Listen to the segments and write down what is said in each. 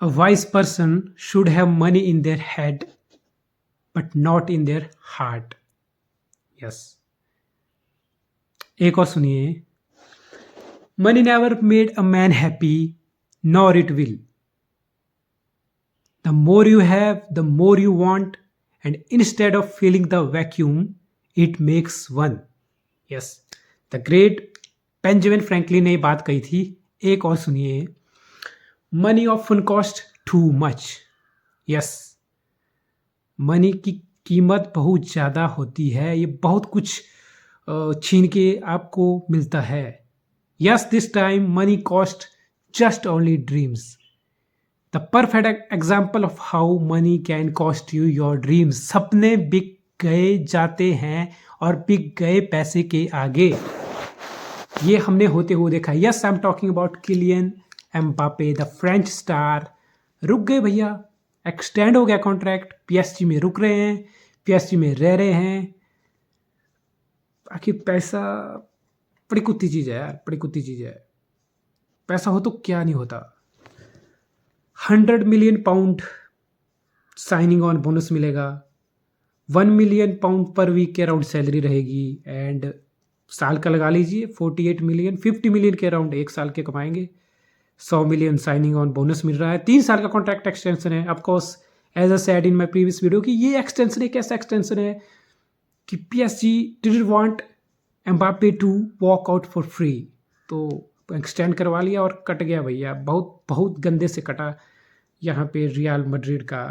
A wise person should have money in their head but not in their heart. Yes. एक और सुनिए. Money never made a man happy, nor it will. The more you have, the more you want, and instead of filling the vacuum, it makes one. Yes. The great Benjamin Franklin ने ये बात कही थी. एक और सुनिए. Money often cost too much. Yes. Money की कीमत बहुत ज़्यादा होती है. ये बहुत कुछ छीन के आपको मिलता है. Yes, this time money cost just only dreams. The perfect example of how many can cost you your dreams. सपने बिक गए जाते हैं और बिक गए पैसे के आगे. ये हमने होते हुए देखा. Yes, I am talking about Kylian Mbappe, the French star. रुक गए भैया. एक्सटेंड हो गया कॉन्ट्रैक्ट. पीएसजी में रुक रहे हैं, पीएसजी में रह रहे हैं. आखिर पैसा बड़ी कुत्ती चीज़ है यार, बड़ी कुत्ती चीज़ है. पैसा हो तो क्या नहीं होता. 100 million pound signing on bonus मिलेगा. 1 मिलियन पाउंड पर वीक के अराउंड सैलरी रहेगी. एंड साल का लगा लीजिए 48 मिलियन, 50 मिलियन के अराउंड एक साल के कमाएंगे. 100 मिलियन साइनिंग ऑन बोनस मिल रहा है. 3 साल का कॉन्ट्रैक्ट एक्सटेंशन है. Of course as I said in my previous video कि ये एक्सटेंशन एक ऐसा एक्सटेंशन है कि PSG didn't want Mbappe to walk out for free. तो एक्सटेंड करवा लिया और कट गया भैया. बहुत बहुत गंदे से कटा यहाँ पे रियल मैड्रिड का.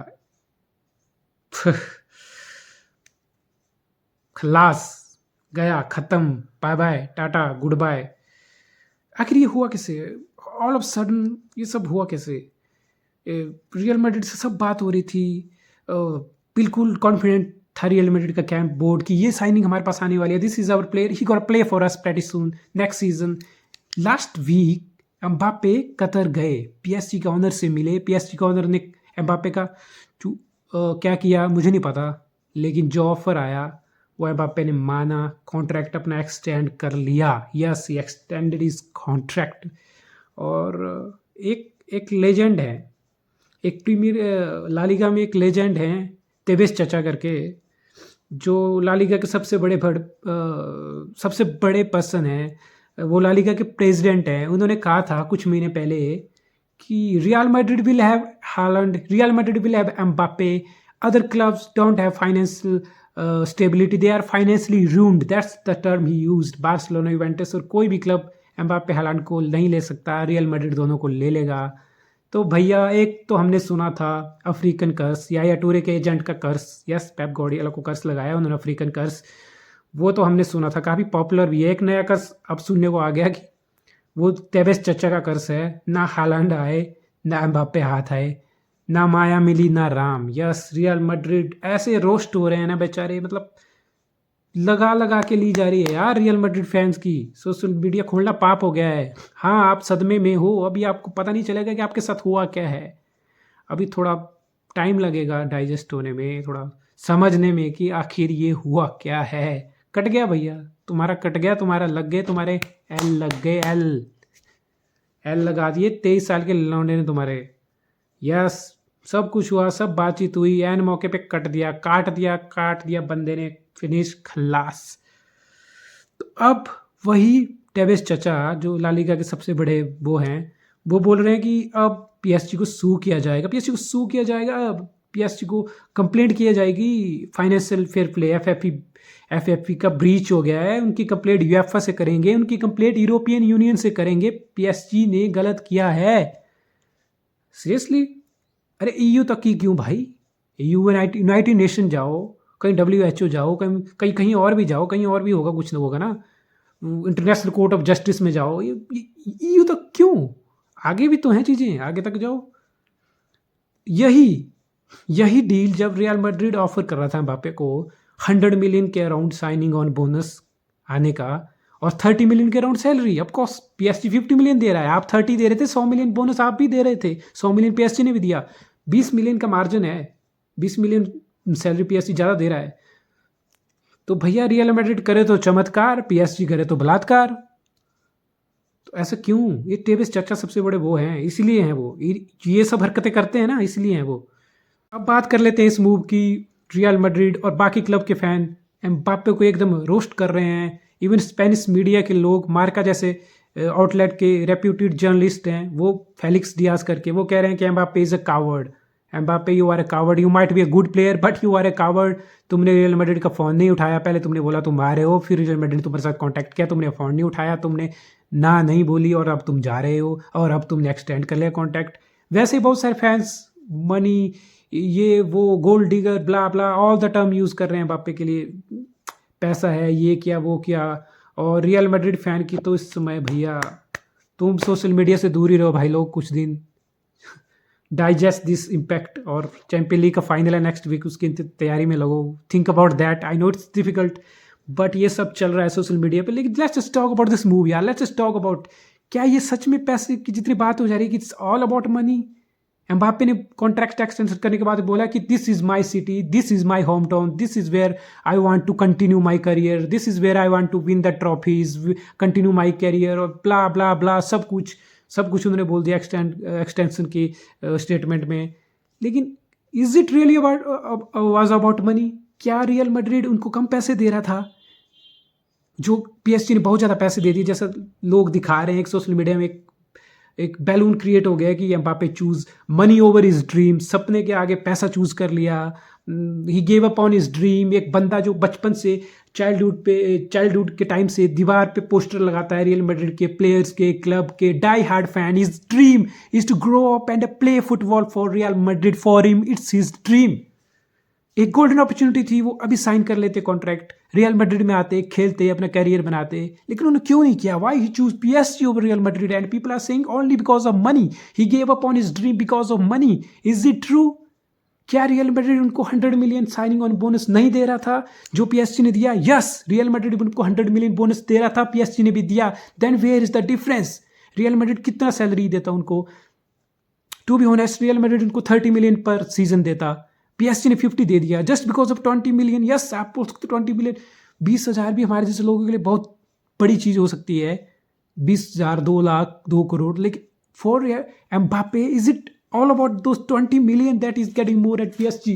खलास गया, खत्म, bye bye, tata, goodbye. आखिर ये हुआ कैसे? ऑल ऑफ सडन ये सब हुआ कैसे? रियल मैड्रिड से सब बात हो रही थी. बिल्कुल कॉन्फिडेंट था रियल मैड्रिड का कैंप बोर्ड कि ये साइनिंग हमारे पास आने वाली है. This is our player, he gonna play for us pretty soon next season. Last week Mbappe Qatar गए, पीएसजी के ऑनर से मिले. पीएसजी के ऑनर ने एम्बापे का क्या किया मुझे नहीं पता, लेकिन जो ऑफर आया वो एम्बापे ने माना. कॉन्ट्रैक्ट अपना एक्सटेंड कर लिया. Yes, he extended is contract. और एक लेजेंड है, एक प्रीमियर लालिगा में एक लेजेंड है तेबेस चचा करके, जो लालिगा के सबसे बड़े पर्सन हैं. वो लालिगा के प्रेसिडेंट हैं. उन्होंने कहा था कुछ महीने पहले कि Real Madrid will have Haaland, Real Madrid will have Mbappe, other clubs don't have financial stability, they are financially ruined. That's the term he used. Barcelona, Juventus और कोई भी क्लब एम्बापे हालैंड को नहीं ले सकता. रियल मैड्रिड दोनों को ले लेगा. तो भैया एक तो हमने सुना था अफ्रीकन कर्स, या टूरे के एजेंट का कर्स. यस, पेप गार्डियोला को कर्स लगाया उन्होंने, अफ्रीकन कर्स. वो तो हमने सुना था, काफ़ी पॉपुलर भी है. एक नया कर्स अब सुनने को आ गया कि वो तेबेस चचा का कर्स है. ना हालैंड आए, ना एम्बापे हाथ आए, ना माया मिली, ना राम. यस, रियल मैड्रिड ऐसे रोस्ट हो रहे हैं ना बेचारे, मतलब लगा लगा के ली जा रही है यार रियल मैड्रिड फैंस की. सोशल मीडिया खोलना पाप हो गया है. हाँ, आप सदमे में हो. अभी आपको पता नहीं चलेगा कि आपके साथ हुआ क्या है. अभी थोड़ा टाइम लगेगा डाइजेस्ट होने में, थोड़ा समझने में कि आखिर ये हुआ क्या है. कट गया भैया, तुम्हारा कट गया, तुम्हारा लग गए, तुम्हारे एल लग गए. एल लगा दिए 23 साल के लौंडे ने तुम्हारे. यस, सब कुछ हुआ, सब बातचीत हुई, एन मौके पे काट दिया बंदे ने. फिनिश, खल्लास. तो अब वही टेबेस चचा जो लालिगा के सबसे बड़े वो हैं, वो बोल रहे हैं कि अब पीएसजी को सू किया जाएगा. अब पीएसजी को कंप्लेंट किया जाएगी. फाइनेंशियल फेयर प्ले एफएफपी का ब्रीच हो गया है. उनकी कंप्लेंट यूएफए से करेंगे, उनकी कंप्लेंट यूरोपियन यूनियन से करेंगे. पीएसजी ने गलत किया है. सीरियसली. अरे ईयू तक की क्यों भाई? यूनाइटेड नेशन जाओ, कहीं WHO जाओ, कहीं और भी जाओ, कहीं और भी होगा, कुछ ना होगा ना. इंटरनेशनल कोर्ट ऑफ जस्टिस में जाओ. EU तक क्यों? आगे भी तो हैं चीज़ें, आगे तक जाओ. यही डील जब रियल मैड्रिड ऑफर कर रहा था एम्बापे को 100 मिलियन के अराउंड साइनिंग ऑन बोनस आने का और 30 मिलियन के around salary. Of course PSG 50 million दे रहा है, आप 30 दे रहे थे. 100 मिलियन बोनस आप भी दे रहे थे, 100 मिलियन पीएसजी ने भी दिया. 20 मिलियन का मार्जिन है, 20 मिलियन सैलरी पीएसजी ज़्यादा दे रहा है. तो भैया रियल मैड्रिड करे तो चमत्कार, पीएसजी करे तो बलात्कार. तो ऐसा क्यों? ये टेविस चाचा सबसे बड़े वो हैं, इसीलिए हैं वो। ये सब हरकतें करते हैं ना, इसलिए हैं वो। अब बात कर लेते हैं इस मूव की। रियल मैड्रिड और बाकी क्लब के फैन एम्बाप्पे को एकदम रोस्ट कर रहे हैं। इवन स्पेनिश मीडिया के लोग, मार्का जैसे आउटलेट के रेप्यूटेड जर्नलिस्ट हैं, वो फेलिक्स डियाज करके वो कह रहे हैं कि Mbappe is a coward. Mbappe you are a coward, you might be a good player but you are a coward. तुमने रियल मैड्रिड का फ़ोन नहीं उठाया, पहले तुमने बोला तुम आ रहे हो, फिर रियल मैड्रिड ने तुम्हारे साथ कॉन्टैक्ट किया, तुमने फ़ोन नहीं उठाया, तुमने ना नहीं बोली, और अब तुम जा रहे हो और अब तुमने एक्सटेंड कर लिया कॉन्टैक्ट। वैसे ही बहुत सारे फैंस मनी, ये वो, gold digger, blah blah, all the term use कर रहे हैं एम्बाप्पे के लिए। पैसा है, ये क्या वो क्या। और रियल मैड्रिड फ़ैन की तो इस समय भैया तुम सोशल मीडिया से दूर ही रहो भाई लोग कुछ दिन, डाइजेस्ट दिस इम्पैक्ट। और चैंपियन लीग का फाइनल है नेक्स्ट वीक, उसकी तैयारी में लगो। Think about that, I know it's difficult, but ये सब चल रहा है सोशल मीडिया पे। लेकिन let's just talk about this movie यार, लेट्स जस्ट टॉक अबाउट, क्या ये सच में पैसे की जितनी बात हो जा रही है कि it's all about money? Mbappe ने कॉन्ट्रैक्ट एक्सटेंशन करने के बाद बोला कि this is my city, this is my home town, this is where I want to continue my career, this is where I want to win the trophies, continue my career, और blah ब्ला ब्ला, सब कुछ उन्होंने बोल दिया extension की statement में। लेकिन is it really was about money? क्या रियल मैड्रिड उनको कम पैसे दे रहा था? जो पीएसजी ने बहुत ज़्यादा पैसे दे दिए, जैसा लोग दिखा रहे हैं। एक सोशल मीडिया में एक बैलून क्रिएट हो गया कि Mbappe choose money over his dream, सपने के आगे पैसा चूज कर लिया। ही gave up on his dream. एक बंदा जो बचपन से चाइल्डहुड के टाइम से दीवार पे पोस्टर लगाता है रियल मैड्रिड के प्लेयर्स के, क्लब के, die hard fan, his dream is to grow up and play football for Real Madrid, for him it's his dream. एक गोल्डन अपॉर्चुनिटी थी, वो अभी साइन कर लेते कॉन्ट्रैक्ट, रियल मैड्रिड में आते, खेलते, अपना करियर बनाते। लेकिन उन्होंने क्यों नहीं किया? Why he choose PSG over Real Madrid? And people are saying only because of money, he gave up on his dream because of money. Is it true? क्या रियल मैड्रिड उनको 100 मिलियन साइनिंग ऑन बोनस नहीं दे रहा था जो PSG ने दिया? Yes, real Madrid उनको 100 million bonus दे रहा था, पीएसजी ने भी दिया। Then where is the difference? Real Madrid कितना सैलरी देता उनको? To be honest, Real Madrid उनको 30 मिलियन पर सीजन देता, पीएसजी ने 50 दे दिया just because of 20 million. Yes, आप बोल सकते 20 मिलियन, 20,000 भी हमारे जैसे लोगों के लिए बहुत बड़ी चीज़ हो सकती है। 20,000, 2 लाख, 2 करोड़। लेकिन for Mbappe, is it all about those 20 million that is getting more at PSG?